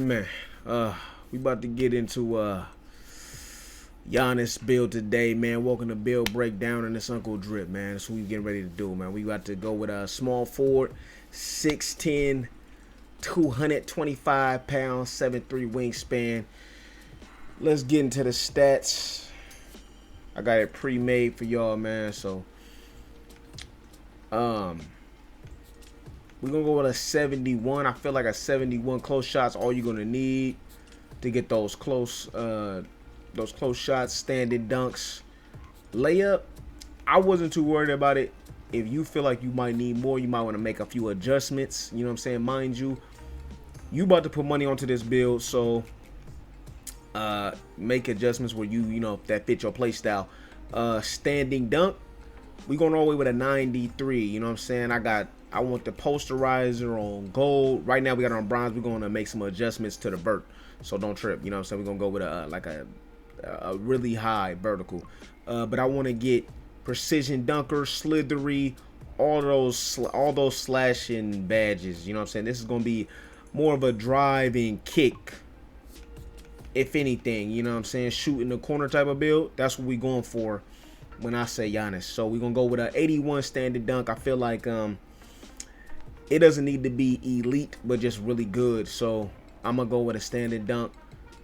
Man, we about to get into Giannis build today, man. Welcome to Build Breakdown and this Uncle Drip, man. That's what we getting ready to do, man. We about to go with a small forward, 6'10", 225 pounds, 7'3" wingspan. Let's get into the stats. I got it pre-made for y'all, man. So, we're gonna go with a 71. I feel like a 71 close shots all you're gonna need to get those close shots, standing dunks, layup. I wasn't too worried about it. If you feel like you might need more, you might want to make a few adjustments. You know what I'm saying? Mind you, you about to put money onto this build, so make adjustments where you know that fit your play style. Standing dunk, we going all the way with a 93. You know what I'm saying? I want the posterizer on gold. Right now we got it on bronze. We're going to make some adjustments to the vert, so don't trip. You know what I'm saying? We're going to go with a really high vertical. But I want to get precision dunker, slithery, all those slashing badges. You know what I'm saying? This is going to be more of a drive and kick, if anything. You know what I'm saying? Shooting the corner type of build. That's what we're going for when I say Giannis. So we're going to go with an 81 standard dunk. I feel like it doesn't need to be elite, but just really good. So I'm going to go with a standard dunk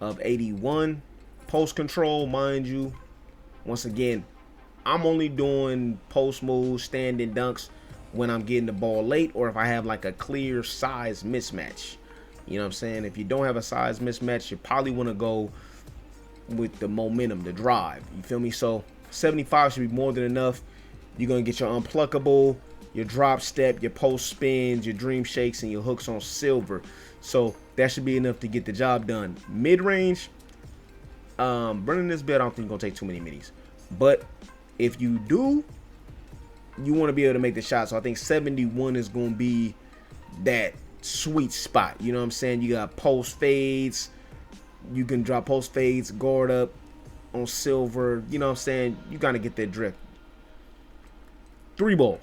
of 81. Post control, mind you. Once again, I'm only doing post moves, standing dunks when I'm getting the ball late or if I have like a clear size mismatch. You know what I'm saying? If you don't have a size mismatch, you probably want to go with the momentum, the drive. You feel me? So 75 should be more than enough. You're going to get your unpluckable, your drop step, your post spins, your dream shakes, and your hooks on silver. So that should be enough to get the job done. Mid-range, running this build, I don't think you're going to take too many minis. But if you do, you want to be able to make the shot. So I think 71 is going to be that sweet spot. You know what I'm saying? You got post fades. You can drop post fades, guard up on silver. You know what I'm saying? You got to get that drift. 3-ball.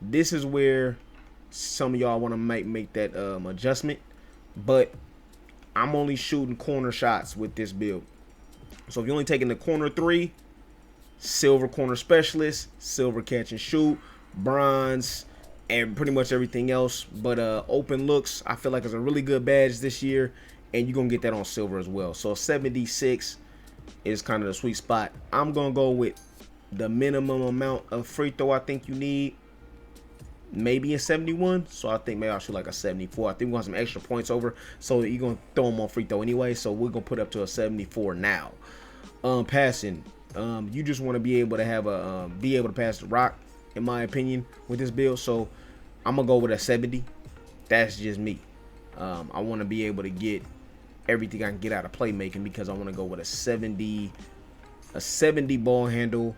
This is where some of y'all want to make that adjustment, but I'm only shooting corner shots with this build. So if you're only taking the corner 3, silver corner specialist, silver catch and shoot, bronze, and pretty much everything else. But open looks, I feel like it's a really good badge this year, and you're gonna get that on silver as well. So 76 is kind of the sweet spot. I'm gonna go with the minimum amount of free throw I think you need. Maybe a 71, so I think maybe I'll shoot like a 74. I think we want some extra points over, so you're gonna throw them on free throw anyway. So we're gonna put up to a 74 now. Passing, you just want to be able to have be able to pass the rock, in my opinion, with this build. So I'm gonna go with a 70. That's just me. I want to be able to get everything I can get out of playmaking because I want to go with a 70 ball handle.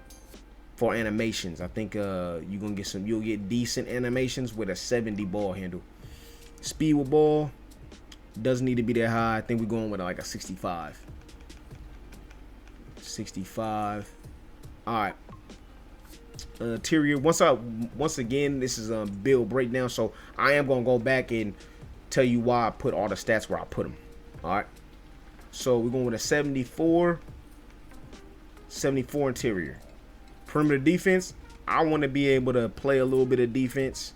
For animations, I think you're gonna get you'll get decent animations with a 70 ball handle. Speed with ball doesn't need to be that high. I think we're going with like a 65. 65. All right. Interior. Once again, this is a build breakdown, so I am gonna go back and tell you why I put all the stats where I put them. All right. So we're going with a 74. 74 interior. Perimeter defense, I want to be able to play a little bit of defense.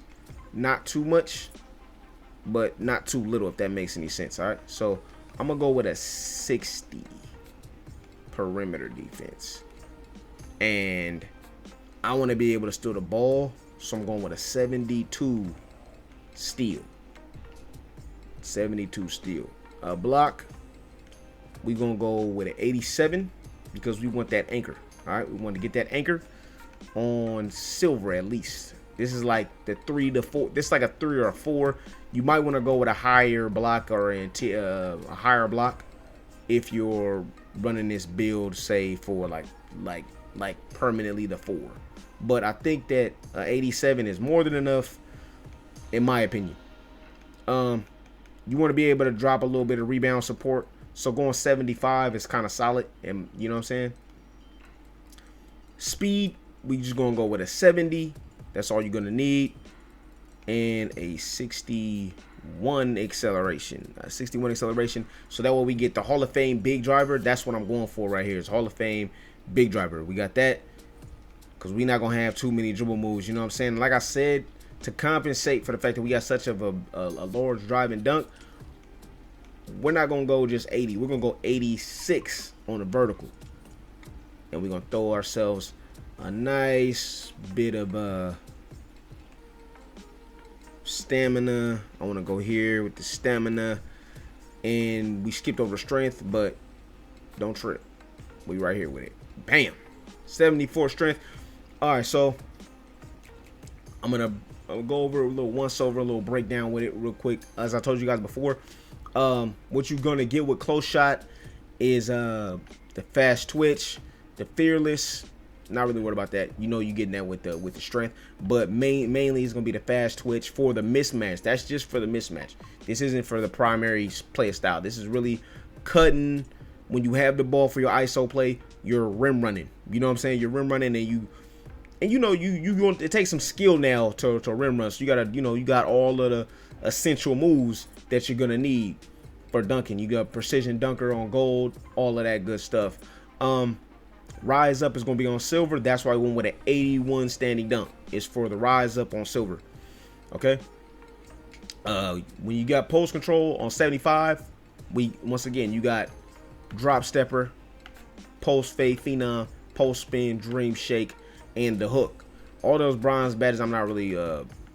Not too much, but not too little, if that makes any sense. All right, so I'm going to go with a 60 perimeter defense. And I want to be able to steal the ball, so I'm going with a 72 steal. 72 steal. Block, we're going to go with an 87 because we want that anchor. All right, we want to get that anchor on silver at least. This is like the 3 to 4. This is like a 3 or a 4. You might want to go with a higher block or a higher block if you're running this build, say for like permanently the 4. But I think that 87 is more than enough, in my opinion. You want to be able to drop a little bit of rebound support. So going 75 is kind of solid, and you know what I'm saying. Speed, we just gonna go with a 70. That's all you're gonna need. And a 61. 61 acceleration. 61 acceleration. So that way we get the Hall of Fame big driver. That's what I'm going for right here. It's Hall of Fame big driver. We got that because we're not going to have too many dribble moves. You know what I'm saying? Like I said, to compensate for the fact that we got such of a large drive and dunk, we're not going to go just 80. We're going to go 86 on the vertical. And we're going to throw ourselves a nice bit of stamina. I want to go here with the stamina. And we skipped over strength, but don't trip. We right here with it. Bam. 74 strength. All right, so I'm going to go over a little once-over, a little breakdown with it real quick. As I told you guys before, what you're going to get with close shot is the fast twitch, the fearless. Not really worried about that. You know you're getting that with the strength, but mainly it's gonna be the fast twitch for the mismatch. That's just for the mismatch. This isn't for the primary play style. This is really cutting when you have the ball for your ISO play. You're rim running. You know what I'm saying? You're rim running, and you want it takes some skill now to rim run. So you got all of the essential moves that you're gonna need for dunking. You got precision dunker on gold, all of that good stuff. Rise up is going to be on silver. That's why I went with an 81 standing dunk. It's for the rise up on silver. Okay. When you got post control on 75, once again you got drop stepper, post fade phenom, post spin, dream shake, and the hook. All those bronze badges I'm not really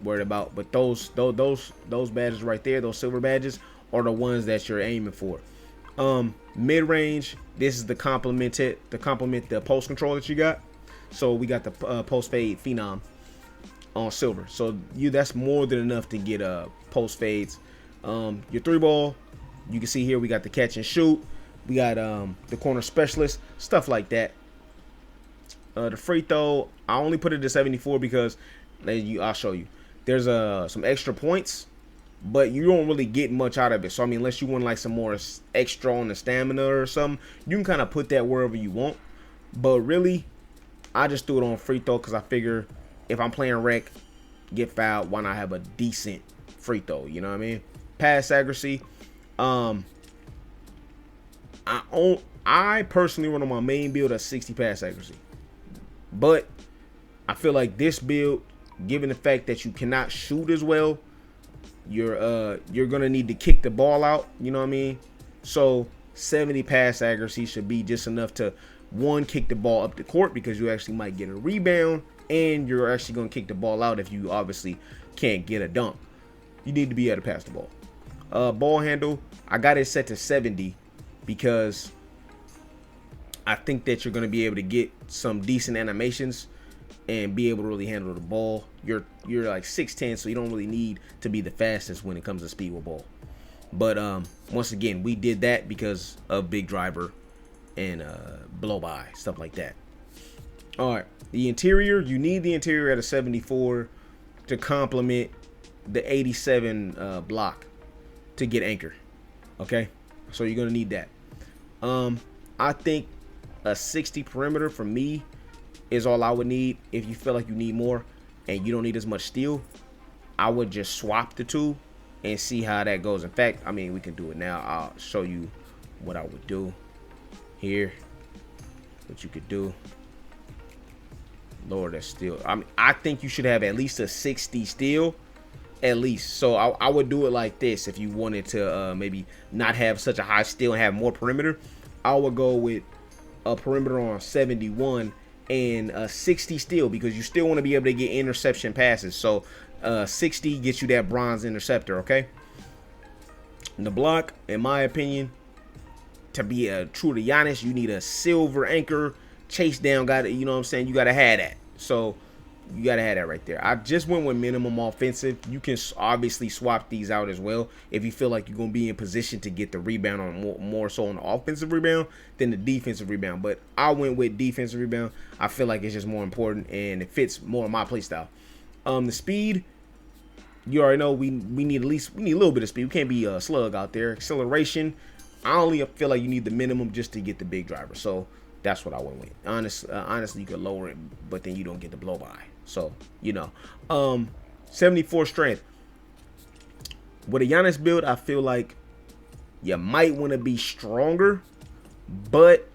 worried about, but those badges right there, those silver badges, are the ones that you're aiming for. Mid-range, this is the complement the post control that you got. So we got the post fade phenom on silver. So that's more than enough to get post fades. Your three ball, you can see here we got the catch and shoot. We got the corner specialist, stuff like that. The free throw, I only put it to 74 because I'll show you. There's some extra points, but you don't really get much out of it. So I mean, unless you want like some more extra on the stamina or something, you can kind of put that wherever you want. But really, I just threw it on free throw because I figure if I'm playing rec, get fouled, why not have a decent free throw? You know what I mean? Pass accuracy. I personally run on my main build at 60 pass accuracy, but I feel like this build, given the fact that you cannot shoot as well, you're gonna need to kick the ball out. You know what I mean? So 70 pass accuracy should be just enough to, one, kick the ball up the court because you actually might get a rebound, and you're actually gonna kick the ball out if you obviously can't get a dunk. You need to be able to pass the ball. Ball handle, I got it set to 70 because I think that you're gonna be able to get some decent animations and be able to really handle the ball. You're like 6'10", so you don't really need to be the fastest when it comes to speed with ball. But once again, we did that because of big driver and blow by, stuff like that. All right, the interior, you need the interior at a 74 to complement the 87 block to get anchor. Okay, so you're gonna need that. I think a 60 perimeter for me is all I would need. If you feel like you need more and you don't need as much steel, I would just swap the two and see how that goes. In fact, I mean, we can do it now. I'll show you what I would do here, what you could do. Lower that steel. I mean, I think you should have at least a 60 steel, at least. So I would do it like this. If you wanted to maybe not have such a high steel and have more perimeter, I would go with a perimeter on 71 and 60 steel, because you still want to be able to get interception passes. So 60 gets you that bronze interceptor. Okay, and the block, in my opinion, to be a true to Giannis, you need a silver anchor chase down. Got it, you know what I'm saying? You gotta have that. So you gotta have that right there. I just went with minimum offensive. You can obviously swap these out as well if you feel like you're gonna be in position to get the rebound on more so on the offensive rebound than the defensive rebound. But I went with defensive rebound. I feel like it's just more important and it fits more of my play style. The speed, you already know we need a little bit of speed. We can't be a slug out there. Acceleration, I only feel like you need the minimum just to get the big driver. So that's what I went with. Honestly, you could lower it, but then you don't get the blow by. So, 74 strength. With a Giannis build, I feel like you might want to be stronger, but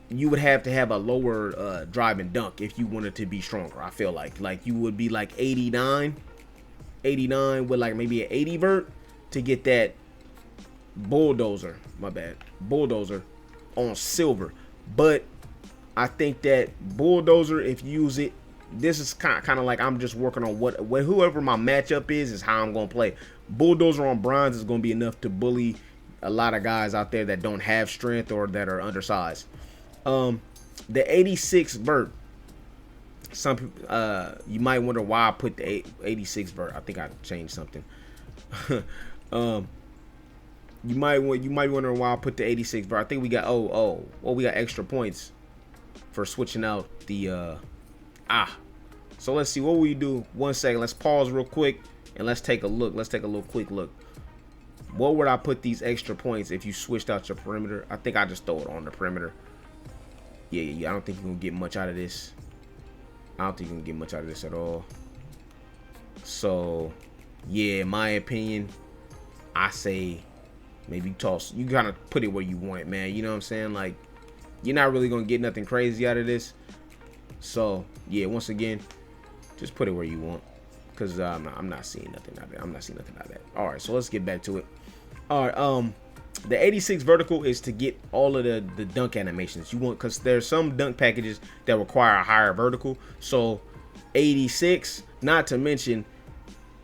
you would have to have a lower drive and dunk if you wanted to be stronger. I feel like you would be like 89 with like maybe an 80 vert to get that bulldozer. My bad, bulldozer on silver. But I think that bulldozer, if you use it, this is kind of like I'm just working on what whoever my matchup is how I'm gonna play. Bulldozer on bronze is gonna be enough to bully a lot of guys out there that don't have strength or that are undersized. The 86 vert. Some people, you might wonder why I put the 86 vert. I think I changed something. You might wonder why I put the 86 vert. I think we got we got extra points for switching out the So let's see what we do. 1 second. Let's pause real quick and let's take a look. Let's take a little quick look. What would I put these extra points if you switched out your perimeter? I think I just throw it on the perimeter. Yeah. I don't think you're gonna get much out of this. I don't think you can get much out of this at all. So yeah, in my opinion, I say maybe toss. You kind of put it where you want it, man. You know what I'm saying? Like, you're not really gonna get nothing crazy out of this. So yeah, once again, just put it where you want, because I'm not seeing nothing out of it. I'm not seeing nothing out of that. All right, so let's get back to it. All right, the 86 vertical is to get all of the dunk animations you want, because there's some dunk packages that require a higher vertical. So 86, not to mention,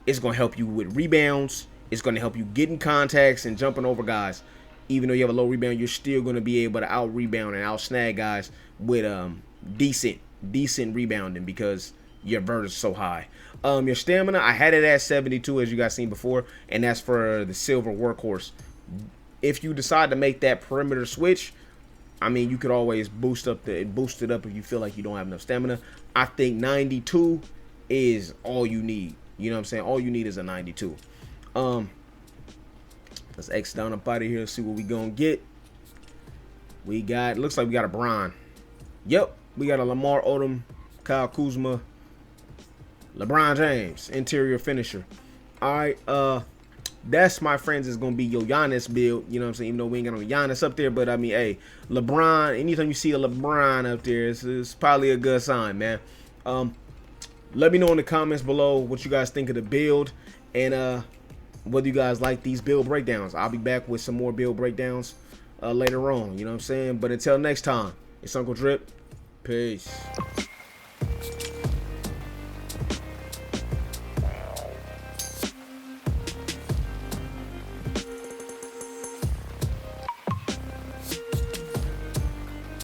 it's gonna help you with rebounds. It's gonna help you getting contacts and jumping over guys. Even though you have a low rebound, you're still gonna be able to out rebound and out snag guys with decent rebounding, because your vert is so high. Your stamina, I had it at 72, as you guys seen before, and that's for the silver workhorse. If you decide to make that perimeter switch, I mean, you could always boost it up if you feel like you don't have enough stamina. I think 92 is all you need. You know what I'm saying? All you need is a 92. Let's X down up out of here, see what we gonna get. We got, looks like we got a Bron. Yep, we got a Lamar Odom, Kyle Kuzma, LeBron James, interior finisher. All right, that's, my friends, is gonna be your Giannis build. You know what I'm saying? Even though we ain't got no Giannis up there, but I mean, hey, LeBron. Anytime you see a LeBron up there, it's probably a good sign, man. Let me know in the comments below what you guys think of the build, and whether you guys like these build breakdowns. I'll be back with some more build breakdowns later on. You know what I'm saying? But until next time, it's Uncle Drip. Peace.